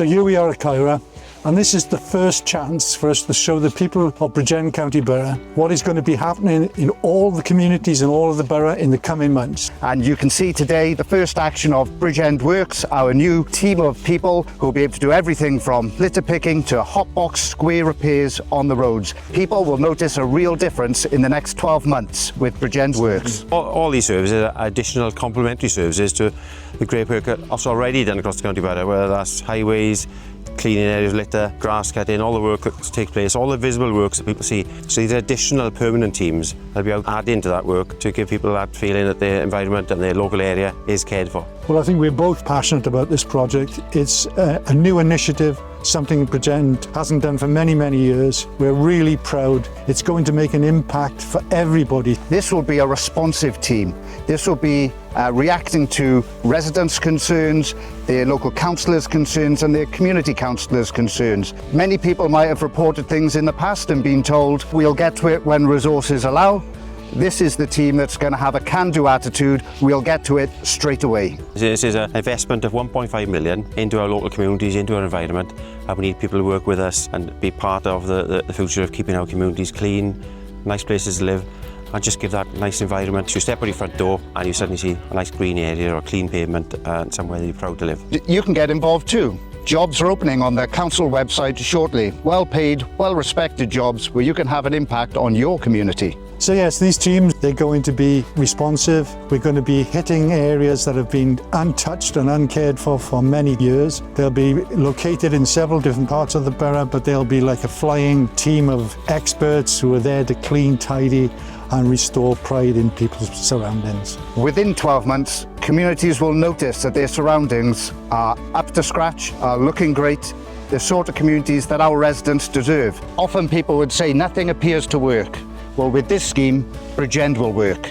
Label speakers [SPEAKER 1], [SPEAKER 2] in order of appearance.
[SPEAKER 1] So here we are at Caira, and this is the first chance for us to show the people of Bridgend County Borough what is going to be happening in all the communities and all of the borough in the coming months.
[SPEAKER 2] And you can see today the first action of Bridgend Works, our new team of people who will be able to do everything from litter picking to hotbox square repairs on the roads. People will notice a real difference in the next 12 months with Bridgend Works.
[SPEAKER 3] All these services are additional complementary services to the great work that's already done across the county borough, whether that's highways, cleaning areas, litter, grass cutting, all the work that takes place, all the visible works that people see. So these are additional permanent teams that'll be out adding to that work to give people that feeling that their environment and their local area is cared for.
[SPEAKER 1] Well, I think we're both passionate about this project. It's a new initiative, something Bridgend hasn't done for many, many years. We're really proud. It's going to make an impact for everybody.
[SPEAKER 2] This will be a responsive team. This will be reacting to residents' concerns, their local councillors' concerns and their community councillors' concerns. Many people might have reported things in the past and been told we'll get to it when resources allow. This is the team that's going to have a can-do attitude. We'll get to it straight away.
[SPEAKER 3] This is an investment of 1.5 million into our local communities, into our environment, and we need people to work with us and be part of the future of keeping our communities clean, nice places to live, and just give that nice environment. You step out your front door and you suddenly see a nice green area or a clean pavement and somewhere that you're proud to live.
[SPEAKER 2] You can get involved too. Jobs are opening on the council website shortly. Well-paid, well-respected jobs where you can have an impact on your community.
[SPEAKER 1] So yes, these teams, they're going to be responsive. We're going to be hitting areas that have been untouched and uncared for many years. They'll be located in several different parts of the borough, but they'll be like a flying team of experts who are there to clean, tidy and restore pride in people's surroundings.
[SPEAKER 2] Within 12 months, communities will notice that their surroundings are up to scratch, are looking great, the sort of communities that our residents deserve. Often people would say nothing appears to work. Well, with this scheme, Bridgend will work.